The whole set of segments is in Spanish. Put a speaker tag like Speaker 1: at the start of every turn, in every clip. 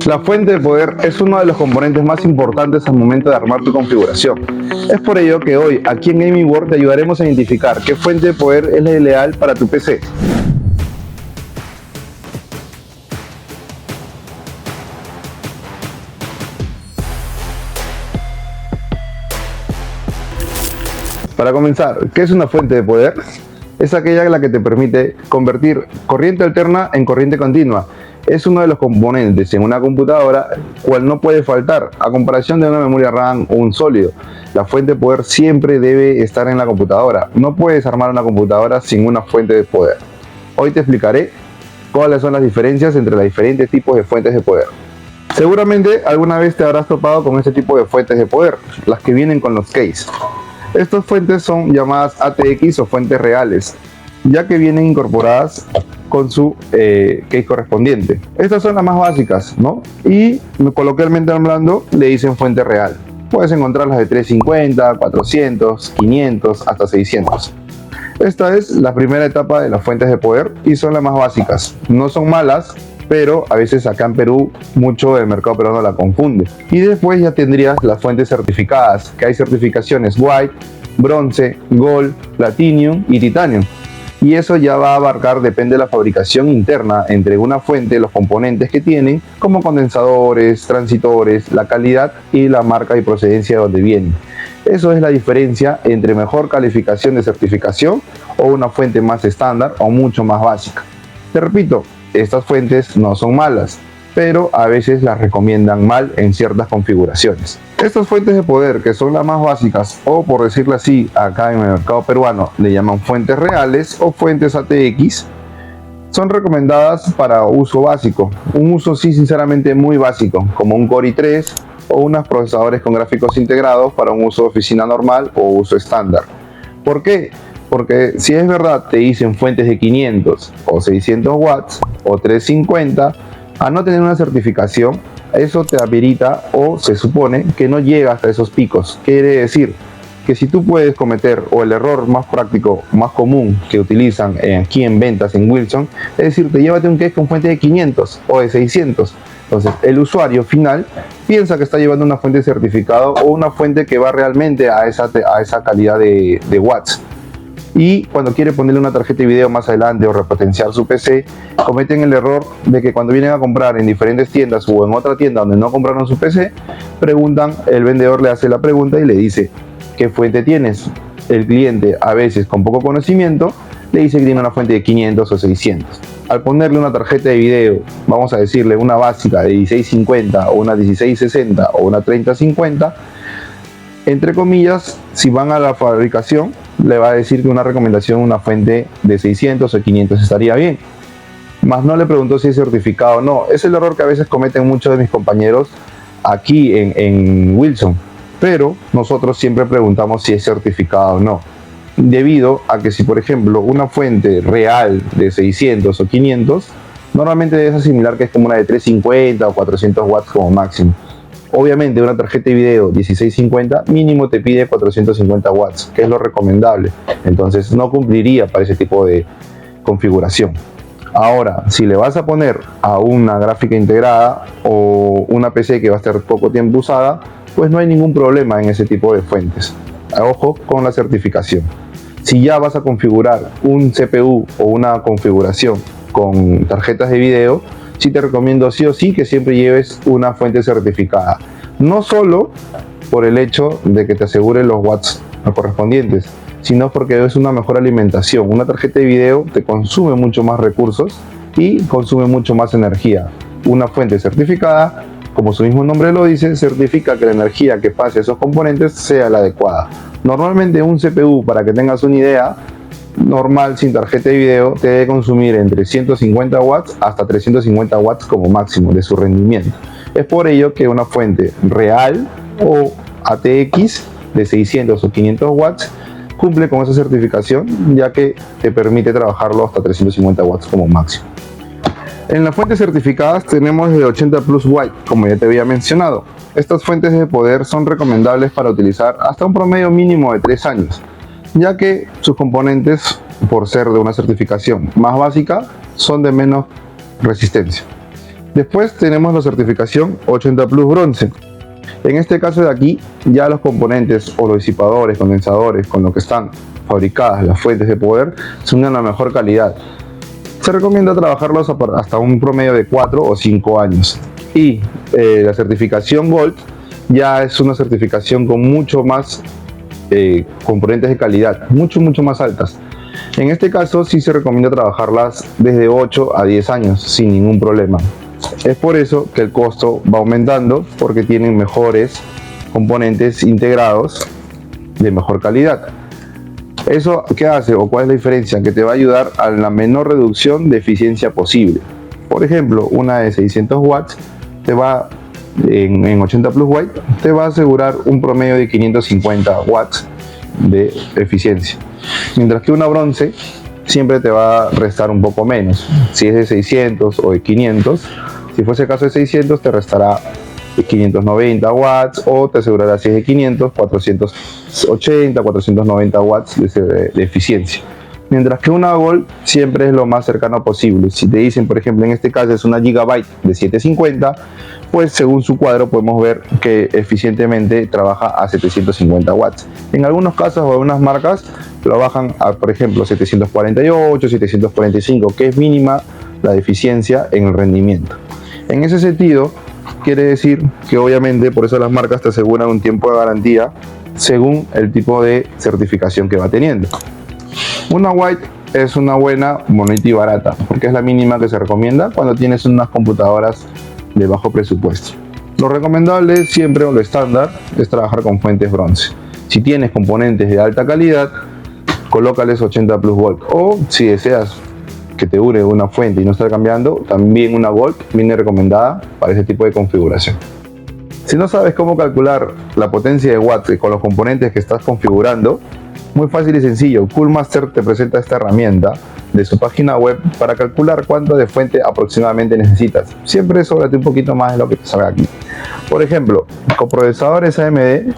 Speaker 1: La fuente de poder es uno de los componentes más importantes al momento de armar tu configuración. Es por ello que hoy, aquí en Gaming World, te ayudaremos a identificar qué fuente de poder es la ideal para tu PC. Para comenzar, ¿qué es una fuente de poder? Es aquella la que te permite convertir corriente alterna en corriente continua. Es uno de los componentes en una computadora cual no puede faltar, a comparación de una memoria RAM o un sólido. La fuente de poder siempre debe estar en la computadora. No puedes armar una computadora sin una fuente de poder. Hoy te explicaré cuáles son las diferencias entre los diferentes tipos de fuentes de poder. Seguramente alguna vez te habrás topado con este tipo de fuentes de poder, las que vienen con los case. Estas fuentes son llamadas ATX o fuentes reales, ya que vienen incorporadas con su case correspondiente. Estas son las más básicas, ¿no? Y coloquialmente hablando, le dicen fuente real. Puedes encontrarlas de 350, 400, 500, hasta 600. Esta es la primera etapa de las fuentes de poder y son las más básicas. No son malas, pero a veces acá en Perú mucho del mercado peruano la confunde. Y después ya tendrías las fuentes certificadas, que hay certificaciones White, Bronce, Gold, Platinum y Titanium. Y eso ya va a abarcar, depende de la fabricación interna entre una fuente, los componentes que tienen, como condensadores, transitores, la calidad y la marca y procedencia de donde vienen. Eso es la diferencia entre mejor calificación de certificación o una fuente más estándar o mucho más básica. Te repito, estas fuentes no son malas, pero a veces las recomiendan mal en ciertas configuraciones. Estas fuentes de poder, que son las más básicas, o por decirlo así, acá en el mercado peruano le llaman fuentes reales o fuentes ATX, son recomendadas para uso básico, un uso sí sinceramente muy básico, como un Core i3 o unos procesadores con gráficos integrados para un uso de oficina normal o uso estándar. ¿Por qué? Porque si es verdad te dicen fuentes de 500 o 600 watts o 350, a no tener una certificación, eso te habilita o se supone que no llega hasta esos picos. Quiere decir que si tú puedes cometer, o el error más práctico, más común que utilizan aquí en ventas en Wilson, es decir, te llévate un case con fuente de 500 o de 600. Entonces el usuario final piensa que está llevando una fuente certificada o una fuente que va realmente a esa calidad de watts. Y cuando quiere ponerle una tarjeta de video más adelante o repotenciar su PC, cometen el error de que cuando vienen a comprar en diferentes tiendas o en otra tienda donde no compraron su PC, preguntan, el vendedor le hace la pregunta y le dice, ¿qué fuente tienes? El cliente, a veces con poco conocimiento, le dice que tiene una fuente de 500 o 600. Al ponerle una tarjeta de video, vamos a decirle una básica de 1650 o una 1660 o una 3050, entre comillas, si van a la fabricación, le va a decir que una recomendación, una fuente de 600 o 500 estaría bien. Más no le preguntó si es certificado o no. Es el error que a veces cometen muchos de mis compañeros aquí en Wilson. Pero nosotros siempre preguntamos si es certificado o no. Debido a que si, por ejemplo, una fuente real de 600 o 500, normalmente debes asimilar que es como una de 350 o 400 watts como máximo. Obviamente una tarjeta de video 1650 mínimo te pide 450 watts, que es lo recomendable. Entonces no cumpliría para ese tipo de configuración. Ahora, si le vas a poner a una gráfica integrada o una PC que va a estar poco tiempo usada, pues no hay ningún problema en ese tipo de fuentes. Ojo con la certificación. Si ya vas a configurar un CPU o una configuración con tarjetas de video, sí te recomiendo sí o sí que siempre lleves una fuente certificada. No solo por el hecho de que te asegure los watts correspondientes, sino porque es una mejor alimentación. Una tarjeta de video te consume mucho más recursos y consume mucho más energía. Una fuente certificada, como su mismo nombre lo dice, certifica que la energía que pase a esos componentes sea la adecuada. Normalmente un CPU, para que tengas una idea, normal sin tarjeta de video te debe consumir entre 150 watts hasta 350 watts como máximo de su rendimiento. Es por ello que una fuente real o ATX de 600 o 500 watts cumple con esa certificación, ya que te permite trabajarlo hasta 350 watts como máximo. En las fuentes certificadas tenemos de 80 Plus White, como ya te había mencionado. Estas fuentes de poder son recomendables para utilizar hasta un promedio mínimo de 3 años, ya que sus componentes, por ser de una certificación más básica, son de menos resistencia. Después tenemos la certificación 80 Plus Bronce. En este caso de aquí, ya los componentes o los disipadores, condensadores con lo que están fabricadas las fuentes de poder son de la mejor calidad. Se recomienda trabajarlos hasta un promedio de 4 o 5 años. Y la certificación Gold ya es una certificación con mucho más componentes de calidad, mucho más altas. En este caso sí se recomienda trabajarlas desde 8 a 10 años sin ningún problema. Es por eso que el costo va aumentando, porque tienen mejores componentes integrados de mejor calidad. ¿Eso qué hace o cuál es la diferencia? Que te va a ayudar a la menor reducción de eficiencia posible. Por ejemplo, una de 600 watts te va en 80 Plus White te va a asegurar un promedio de 550 watts de eficiencia, mientras que una bronce siempre te va a restar un poco menos. Si es de 600 o de 500, si fuese el caso de 600 te restará 590 watts, o te asegurará, si es de 500, 480, 490 watts de eficiencia. Mientras que una Gold siempre es lo más cercano posible. Si te dicen, por ejemplo, en este caso es una Gigabyte de 750, pues según su cuadro podemos ver que eficientemente trabaja a 750 watts. En algunos casos o algunas marcas lo bajan a, por ejemplo, 748, 745, que es mínima la eficiencia en el rendimiento. En ese sentido, quiere decir que obviamente por eso las marcas te aseguran un tiempo de garantía según el tipo de certificación que va teniendo. Una White es una buena, bonita y barata, porque es la mínima que se recomienda cuando tienes unas computadoras de bajo presupuesto. Lo recomendable siempre, o lo estándar, es trabajar con fuentes bronce. Si tienes componentes de alta calidad, colócales 80 Plus Gold, o si deseas que te dure una fuente y no estar cambiando, también una Gold viene recomendada para ese tipo de configuración. Si no sabes cómo calcular la potencia de watts con los componentes que estás configurando, muy fácil y sencillo. Coolmaster te presenta esta herramienta de su página web para calcular cuánto de fuente aproximadamente necesitas. Siempre sóbrate un poquito más de lo que te salga aquí. Por ejemplo, con procesadores AMD,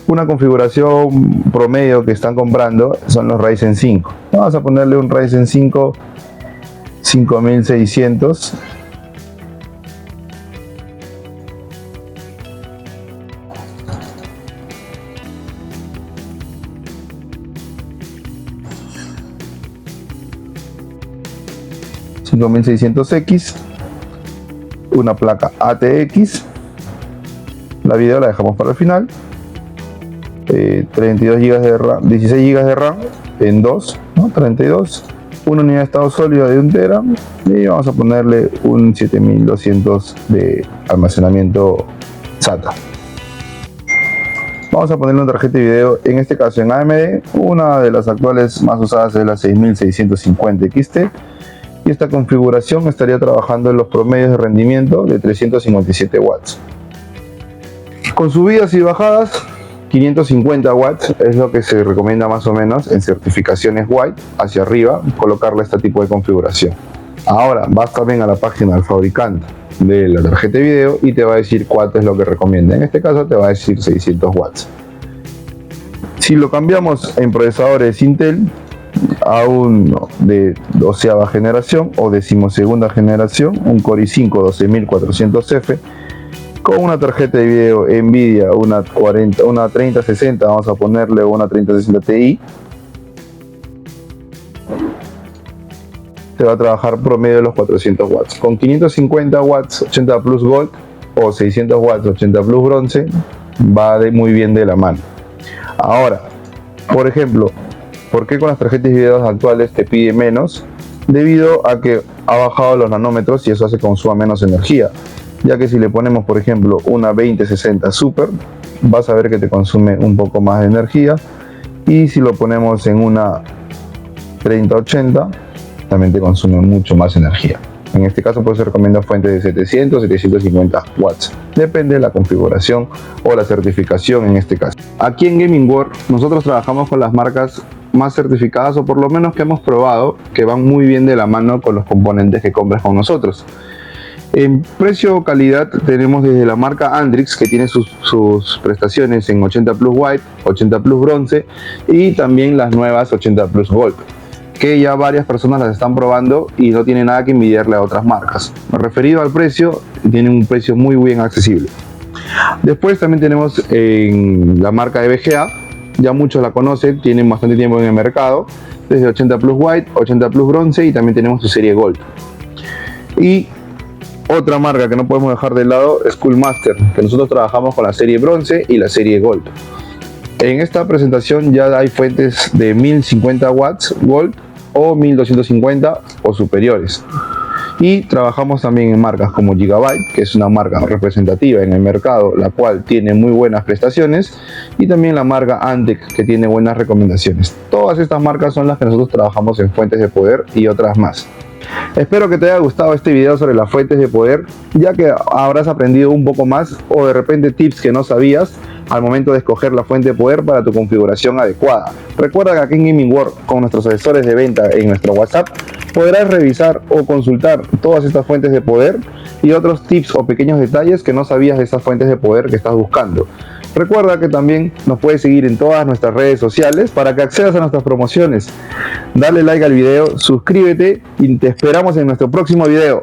Speaker 1: una configuración promedio que están comprando son los Ryzen 5. Vamos a ponerle un Ryzen 5 5600. X, una placa ATX, la video la dejamos para el final, 32 GB de RAM, 16 GB de RAM en 2, ¿no? 32, una unidad de estado sólido de 1 tera y vamos a ponerle un 7200 de almacenamiento SATA. Vamos a ponerle una tarjeta de video, en este caso en AMD, una de las actuales más usadas es la 6650 XT. Y esta configuración estaría trabajando en los promedios de rendimiento de 357 watts. Con subidas y bajadas, 550 watts es lo que se recomienda más o menos en certificaciones White, hacia arriba, colocarle este tipo de configuración. Ahora vas también a la página del fabricante de la tarjeta de video y te va a decir cuánto es lo que recomienda. En este caso te va a decir 600 watts. Si lo cambiamos en procesadores Intel, a uno de 12ª generación o 12ª generación, un Core i5 12400F con una tarjeta de video Nvidia, una 3060, vamos a ponerle una 3060 Ti, te va a trabajar promedio de los 400 watts. Con 550 watts 80 Plus Gold o 600 watts 80 Plus Bronce va muy bien de la mano. Ahora, por ejemplo, ¿por qué con las tarjetas de video actuales te pide menos? Debido a que ha bajado los nanómetros y eso hace que consuma menos energía. Ya que si le ponemos, por ejemplo, una 2060 Super, vas a ver que te consume un poco más de energía. Y si lo ponemos en una 3080, también te consume mucho más energía. En este caso, pues se recomienda fuentes de 700, 750 watts. Depende de la configuración o la certificación en este caso. Aquí en Gaming World, nosotros trabajamos con las marcas más certificadas, o por lo menos que hemos probado, que van muy bien de la mano con los componentes que compras con nosotros. En precio o calidad tenemos desde la marca Andrix, que tiene sus prestaciones en 80 Plus White, 80 Plus Bronce y también las nuevas 80 Plus Gold. que ya varias personas las están probando y no tiene nada que envidiarle a otras marcas. Referido al precio, tiene un precio muy bien accesible. Después también tenemos en la marca de BGA, ya muchos la conocen, tienen bastante tiempo en el mercado, desde 80 Plus White, 80 Plus Bronce y también tenemos su serie Gold. Y otra marca que no podemos dejar de lado es Coolmaster, que nosotros trabajamos con la serie Bronce y la serie Gold. En esta presentación ya hay fuentes de 1050 watts Gold o 1250 o superiores. Y trabajamos también en marcas como Gigabyte, que es una marca representativa en el mercado, la cual tiene muy buenas prestaciones, y también la marca Antec, que tiene buenas recomendaciones. Todas estas marcas son las que nosotros trabajamos en fuentes de poder y otras más. Espero que te haya gustado este video sobre las fuentes de poder, ya que habrás aprendido un poco más o de repente tips que no sabías al momento de escoger la fuente de poder para tu configuración adecuada. Recuerda que aquí en Gaming World, con nuestros asesores de venta en nuestro WhatsApp, podrás revisar o consultar todas estas fuentes de poder y otros tips o pequeños detalles que no sabías de esas fuentes de poder que estás buscando. Recuerda que también nos puedes seguir en todas nuestras redes sociales para que accedas a nuestras promociones. Dale like al video, suscríbete y te esperamos en nuestro próximo video.